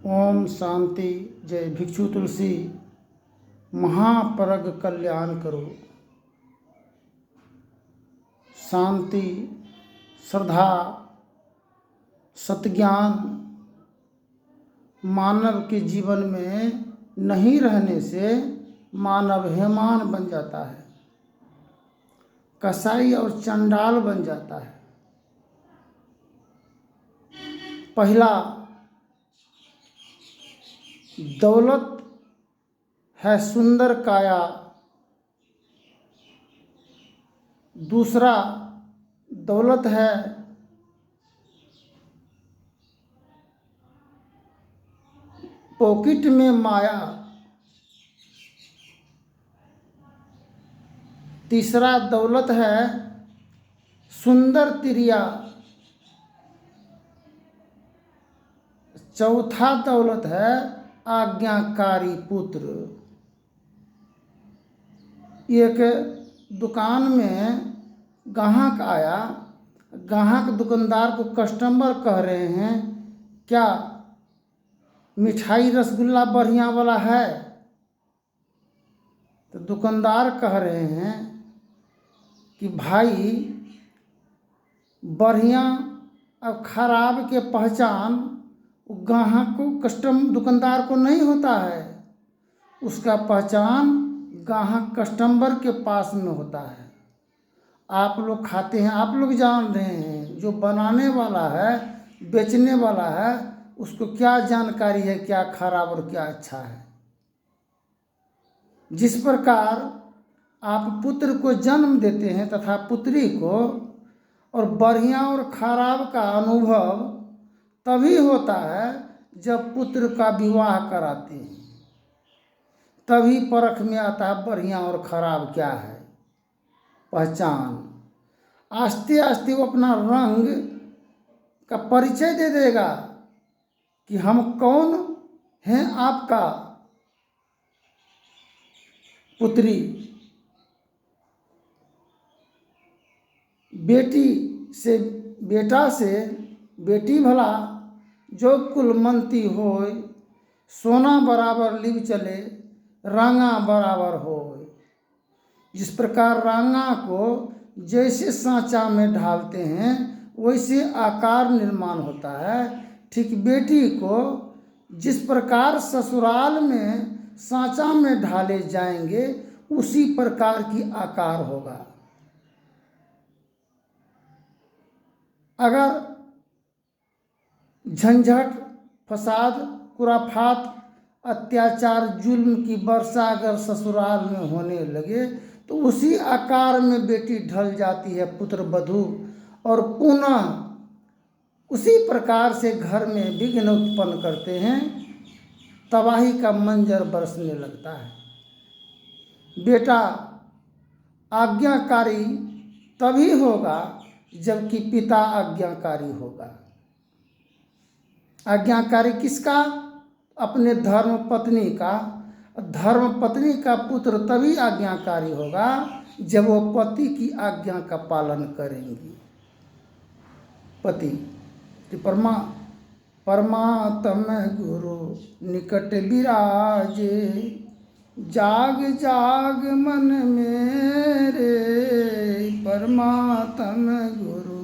ओम शांति। जय भिक्षु तुलसी। महापरग कल्याण करो। शांति, श्रद्धा, सतज्ञान मानव के जीवन में नहीं रहने से मानव हेमान बन जाता है, कसाई और चंडाल बन जाता है। पहला, दौलत है सुंदर काया। दूसरा, दौलत है पॉकेट में माया। तीसरा, दौलत है सुंदर तिरिया। चौथा, दौलत है आज्ञाकारी पुत्र। एक दुकान में ग्राहक आया। ग्राहक दुकानदार को कस्टमर कह रहे हैं, क्या मिठाई रसगुल्ला बढ़िया वाला है? तो दुकानदार कह रहे हैं कि भाई, बढ़िया और खराब के पहचान ग्राहक को दुकानदार को नहीं होता है, उसका पहचान ग्राहक कस्टमर के पास में होता है। आप लोग खाते हैं, आप लोग जान रहे हैं, जो बनाने वाला है, बेचने वाला है, उसको क्या जानकारी है क्या खराब और क्या अच्छा है। जिस प्रकार आप पुत्र को जन्म देते हैं तथा पुत्री को, और बढ़िया और खराब का अनुभव तभी होता है जब पुत्र का विवाह कराते हैं, तभी परख में आता है बढ़िया और खराब क्या है, पहचान। आस्ते आस्ते वो अपना रंग का परिचय दे देगा कि हम कौन हैं आपका पुत्री। बेटी से बेटा से बेटी भला, जो कुलमंती होय, सोना बराबर लिव चले, रांगा बराबर होय। जिस प्रकार रांगा को जैसे सांचा में ढालते हैं वैसे आकार निर्माण होता है, ठीक बेटी को जिस प्रकार ससुराल में सांचा में ढाले जाएंगे उसी प्रकार की आकार होगा। अगर झंझट, फसाद, खुराफात, अत्याचार, जुल्म की वर्षा अगर ससुराल में होने लगे तो उसी आकार में बेटी ढल जाती है पुत्र वधू, और पुनः उसी प्रकार से घर में विघ्न उत्पन्न करते हैं, तबाही का मंजर बरसने लगता है। बेटा आज्ञाकारी तभी होगा जबकि पिता आज्ञाकारी होगा। आज्ञाकारी किसका? अपने धर्म पत्नी का। धर्म पत्नी का पुत्र तभी आज्ञाकारी होगा जब वो पति की आज्ञा का पालन करेंगी। पति परमात्म गुरु निकट विराजे, जाग जाग मन मेरे। परमात्म गुरु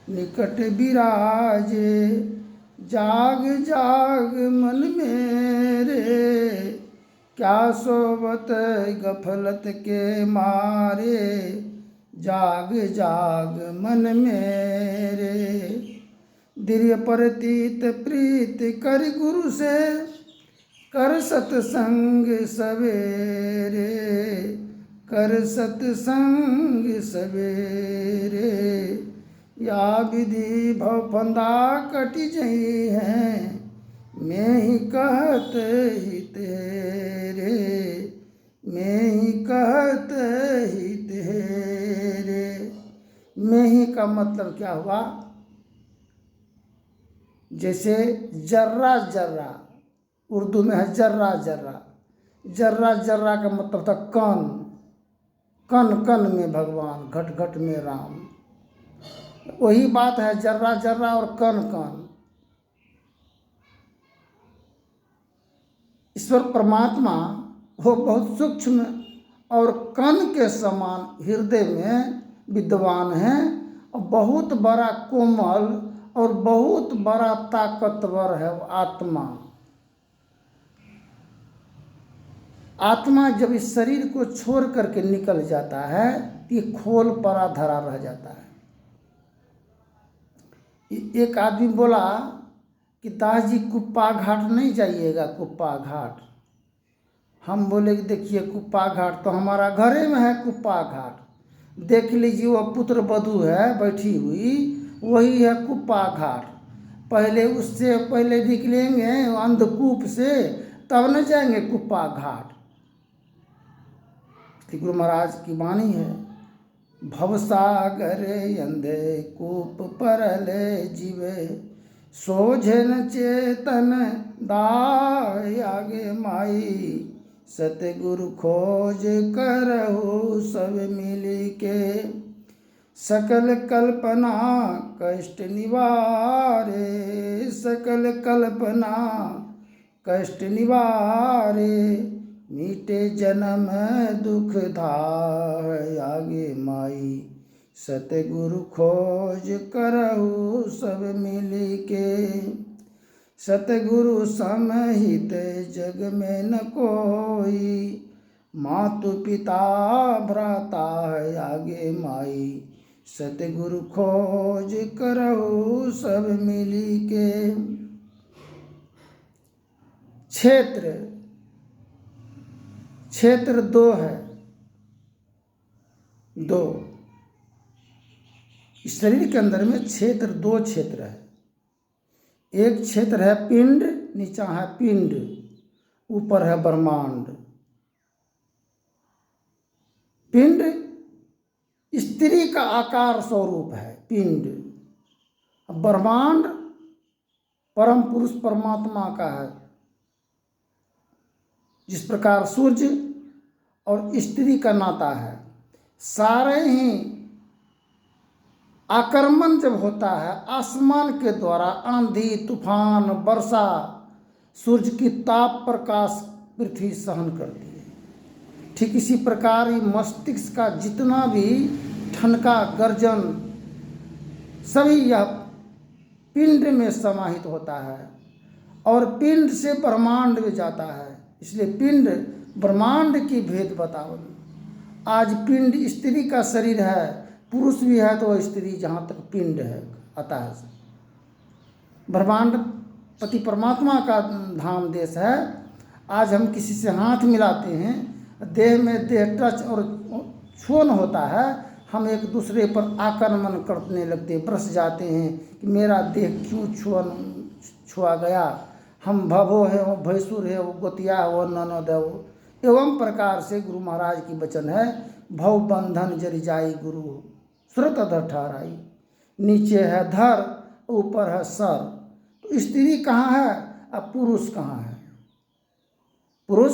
निकट विराजे, जाग जाग मन मेरे। क्या सोबत गफलत के मारे, जाग जाग मन मेरे। दृढ़ प्रतीत प्रीत कर गुरु से, कर सत्संग सवेरे, कर सत्संग सवेरे। या विधि भव फंदा कटि जई हैं, मैं ही कहत ही तेरे, मैं ही कहत ही तेरे। मैं ही का मतलब क्या हुआ? जैसे जर्रा जर्रा, उर्दू में है जर्रा जर्रा। जर्रा जर्रा का मतलब था कण, कण कण में भगवान, घट घट में राम। वही बात है, जर्रा जर्रा और कण कण। ईश्वर परमात्मा वो बहुत सूक्ष्म और कण के समान हृदय में विद्वान है और बहुत बड़ा कोमल और बहुत बड़ा ताकतवर है वो आत्मा। आत्मा जब इस शरीर को छोड़ करके निकल जाता है तो ये खोल परा धरा रह जाता है। एक आदमी बोला कि दास जी कुप्पा घाट नहीं जाइएगा, कुप्पा घाट। हम बोले कि देखिए कुप्पा घाट तो हमारा घरे में है, कुप्पा घाट देख लीजिए, वह पुत्र वधू है बैठी हुई, वही है कुप्पा घाट। पहले उससे पहले निकलेंगे अंधकूप से, तब न जाएंगे कुप्पा घाट। गुरु महाराज की वाणी है, भवसागर अंधे कूप परले जीवे, सोझन चेतन दाय आगे माई, सतगुरु खोज करहु सब मिली के, सकल कल्पना कष्ट निवारे, सकल कल्पना कष्ट निवारे, मीटे जन्म दुख धाय आगे माई, सतगुरु खोज करहु सब मिली के, सतगुरु समहित जग में न कोई, मातु पिता भ्राता है आगे माई, सतगुरु खोज करहु सब मिली के। क्षेत्र क्षेत्र दो है, दो इस शरीर के अंदर में क्षेत्र दो क्षेत्र है। एक क्षेत्र है पिंड, नीचा है पिंड, ऊपर है ब्रह्मांड। पिंड स्त्री का आकार स्वरूप है पिंड। ब्रह्मांड परम पुरुष परमात्मा का है। जिस प्रकार सूर्य और स्त्री का नाता है, सारे ही आक्रमण जब होता है आसमान के द्वारा, आंधी तूफान वर्षा, सूर्य की ताप प्रकाश पृथ्वी सहन करती है। ठीक इसी प्रकार ही मस्तिष्क का जितना भी ठनका गर्जन सभी यह पिंड में समाहित होता है और पिंड से ब्रह्मांड में जाता है। इसलिए पिंड ब्रह्मांड की भेद बताओ। आज पिंड स्त्री का शरीर है, पुरुष भी है तो स्त्री, जहाँ तक पिंड है अतः ब्रह्मांड पति परमात्मा का धाम देश है। आज हम किसी से हाथ मिलाते हैं, देह में देह टच और छुअन होता है, हम एक दूसरे पर आक्रमण करने लगते हैं, बरस जाते हैं कि मेरा देह क्यों छुआ गया, हम भवो है, वो भैंसुर है, वो गोतिया है, वो ननद है, वो एवं प्रकार से गुरु महाराज की वचन है, भव बंधन जरि जाई गुरु सुरत अधर ठहराई। नीचे है धर, ऊपर है सर। तो स्त्री कहाँ है अब पुरुष कहाँ है? पुरुष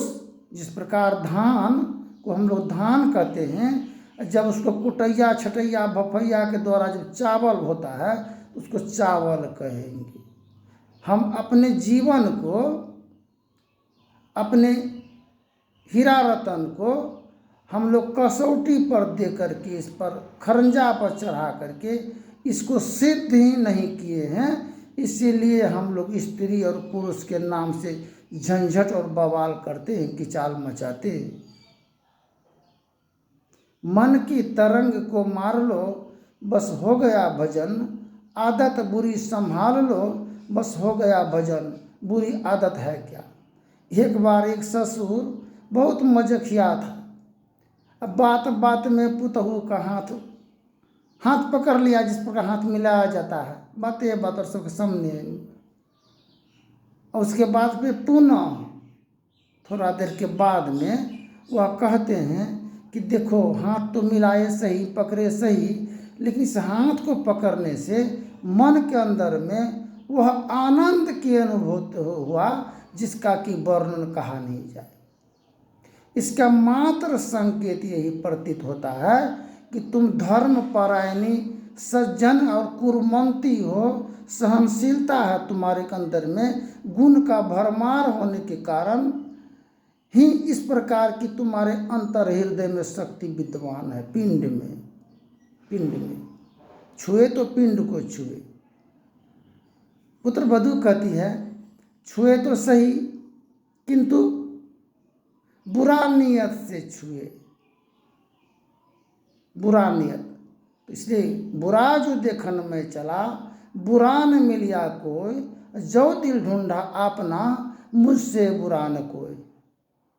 जिस प्रकार धान को हम लोग धान कहते हैं, जब उसको कुटैया छटैया भफैया के द्वारा जब चावल होता है उसको चावल कहेंगे। हम अपने जीवन को, अपने हीरा रतन को हम लोग कसौटी पर दे करके, इस पर खरंजा पर चढ़ा करके इसको सिद्ध ही नहीं किए हैं। इसीलिए हम लोग स्त्री और पुरुष के नाम से झंझट और बवाल करते हैं, किचाल मचाते हैं। मन की तरंग को मार लो बस हो गया भजन, आदत बुरी संभाल लो बस हो गया भजन, बुरी आदत है क्या। एक बार एक ससुर बहुत मजखिया था। अब बात बात में पुतहू का हाथ पकड़ लिया, जिस प्रकार हाथ मिलाया जाता है, बातें बात और सबके सामने। और उसके बाद में पुनः थोड़ा देर के बाद में वह कहते हैं कि देखो हाथ तो मिलाए सही, पकड़े सही, लेकिन इस हाथ को पकड़ने से मन के अंदर में वह आनंद की अनुभूति हुआ जिसका कि वर्णन कहा नहीं जाए। इसका मात्र संकेत यही प्रतीत होता है कि तुम धर्म परायणी सज्जन और कुर्मंती हो, सहनशीलता है तुम्हारे अंदर में, गुण का भरमार होने के कारण ही इस प्रकार की तुम्हारे अंतर हृदय में शक्ति विद्यमान है। पिंड में छुए तो पिंड को छुए। पुत्र वधू कहती है छुए तो सही, किंतु बुरा नियत से छुए, बुरा नियत। तो इसलिए बुरा जो देखन में चला, बुरा न मिलिया कोई, जो दिल ढूंढा अपना, मुझसे बुरा न कोई।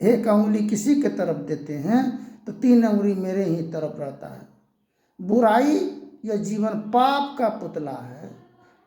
एक अंगुली किसी के तरफ देते हैं तो 3 अंगुली मेरे ही तरफ रहता है। बुराई यह जीवन पाप का पुतला है।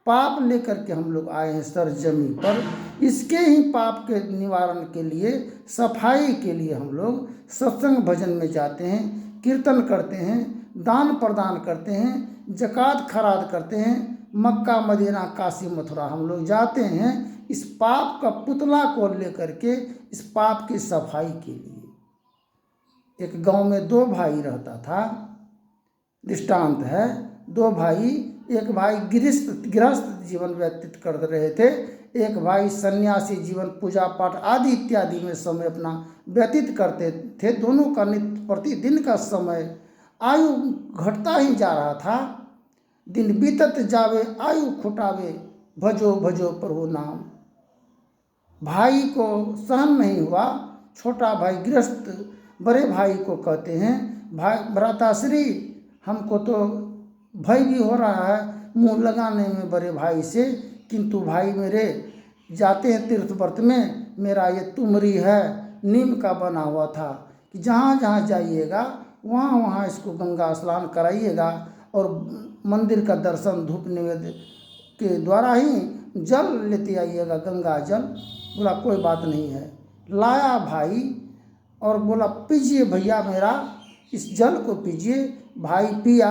पाप लेकर के हम लोग आए हैं सरजमी पर। इसके ही पाप के निवारण के लिए, सफाई के लिए हम लोग सत्संग भजन में जाते हैं, कीर्तन करते हैं, दान प्रदान करते हैं, जकात खराद करते हैं, मक्का मदीना काशी मथुरा हम लोग जाते हैं इस पाप का पुतला को लेकर के, इस पाप की सफाई के लिए। एक गांव में 2 भाई रहता था। दृष्टांत है, 2 भाई, एक भाई गृहस्थ जीवन व्यतीत कर रहे थे, एक भाई सन्यासी जीवन, पूजा पाठ आदि इत्यादि में समय अपना व्यतीत करते थे। दोनों का नित्य प्रतिदिन का समय आयु घटता ही जा रहा था। दिन बीतत जावे आयु खुटावे, भजो भजो प्रभु नाम। भाई को सहन नहीं हुआ। छोटा भाई गृहस्थ बड़े भाई को कहते हैं, भाई भ्राताश्री हमको तो भय भी हो रहा है मुंह लगाने में बड़े भाई से, किंतु भाई मेरे जाते हैं तीर्थ व्रत में, मेरा ये तुमरी है नीम का बना हुआ था कि जहाँ जहाँ जाइएगा वहाँ वहाँ इसको गंगा स्नान कराइएगा और मंदिर का दर्शन धूप निवेद्य के द्वारा ही जल लेते आइएगा, गंगा जल। बोला कोई बात नहीं है। लाया भाई और बोला पीजिए भैया मेरा इस जल को पीजिए। भाई पिया,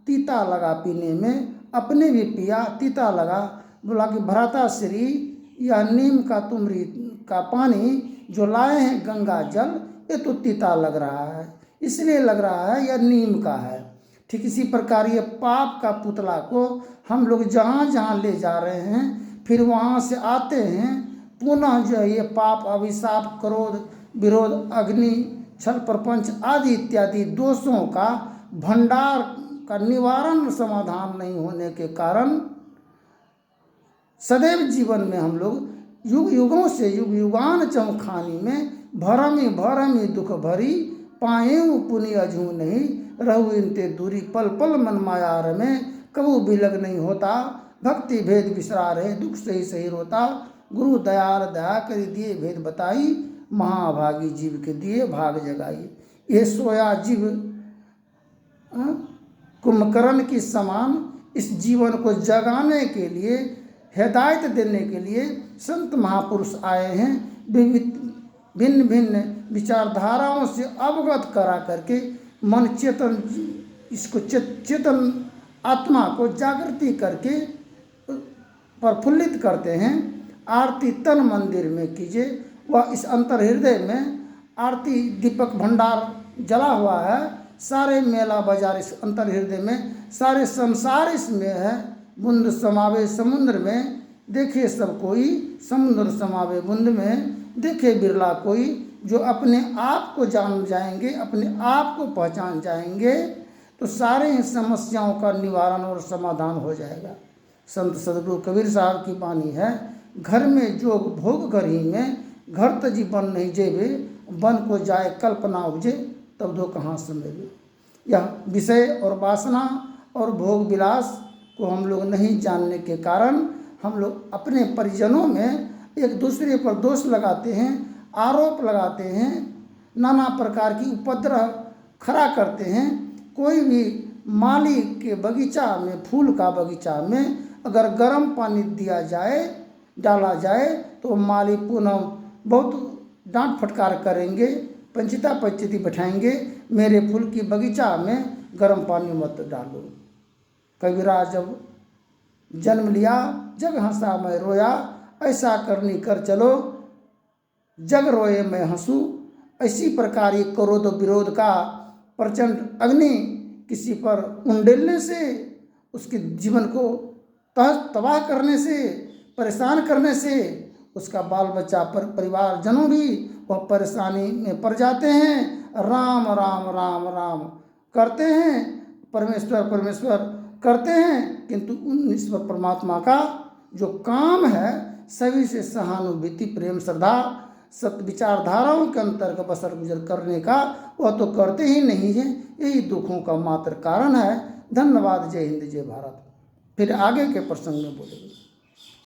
तीता लगा पीने में, अपने भी पिया, तीता लगा। बोला कि भ्राताश्री यह नीम का तुमरी का पानी जो लाए हैं गंगा जल, ये तो तीता लग रहा है, इसलिए लग रहा है यह नीम का है। ठीक इसी प्रकार ये पाप का पुतला को हम लोग जहाँ जहाँ ले जा रहे हैं, फिर वहाँ से आते हैं पुनः जो है ये पाप, अभिशाप, क्रोध, विरोध, अग्नि, छल, प्रपंच आदि इत्यादि दोषों का भंडार का निवारण समाधान नहीं होने के कारण सदैव जीवन में हम लोग युग युगों से युग युगान चमखानी में भरमी दुख भरी, पाएऊ पुनि अजू नहीं, रहु इनते दूरी, पल पल मन मायार में, कबू बिलग नहीं होता, भक्ति भेद बिसरा रहे, दुख सही सही रोता, गुरु दयाल दया कर दिए भेद बताई, महाभागी जीव के दिए भाग जगाई। ये सोया जीव कुंभकर्ण की समान इस जीवन को जगाने के लिए, हिदायत देने के लिए संत महापुरुष आए हैं। भिन्न भिन्न विचारधाराओं से अवगत करा करके मन चेतन, इसको चेतन आत्मा को जागृति करके प्रफुल्लित करते हैं। आरती तन मंदिर में कीजिए, वह इस अंतर हृदय में आरती दीपक भंडार जला हुआ है। सारे मेला बाजार इस अंतर हृदय में, सारे संसार इसमें है। बूंद समावे समुद्र में, देखे सब कोई, समुद्र समावे बूंद में, देखे बिरला कोई। जो अपने आप को जान जाएंगे, अपने आप को पहचान जाएंगे, तो सारे ही समस्याओं का निवारण और समाधान हो जाएगा। संत सदगुरु कबीर साहब की वाणी है, घर में जोग भोग घर ही में, घर तजी बन नहीं जेबे, बन को जाए कल्पना उपजे, तब दो कहाँ समेबे। यह विषय और वासना और भोग विलास को हम लोग नहीं जानने के कारण हम लोग अपने परिजनों में एक दूसरे पर दोष लगाते हैं, आरोप लगाते हैं, नाना प्रकार की उपद्रव खड़ा करते हैं। कोई भी माली के बगीचा में, फूल का बगीचा में अगर गर्म पानी दिया जाए, डाला जाए, तो माली पुनः बहुत डांट फटकार करेंगे, पंचिता पंचिती बैठाएंगे, मेरे फूल की बगीचा में गर्म पानी मत डालो। कबीरा जब जन्म लिया, जग हंसा मैं रोया, ऐसा करनी कर चलो, जग रोए मैं हंसू। इसी प्रकार ये क्रोध विरोध का प्रचंड अग्नि किसी पर उंडेलने से, उसके जीवन को तबाह करने से, परेशान करने से, उसका बाल बच्चा परिवारजनों भी वह परेशानी में पड़ जाते हैं। राम राम राम राम करते हैं, परमेश्वर परमेश्वर करते हैं, किंतु उन ईश्वर परमात्मा का जो काम है सभी से सहानुभूति, प्रेम, श्रद्धा, सत्य विचारधाराओं के अंतर्गत बसर गुजर करने का वह तो करते ही नहीं है। यही दुखों का मात्र कारण है। धन्यवाद। जय हिंद, जय भारत। फिर आगे के प्रसंग में बोलेंगे।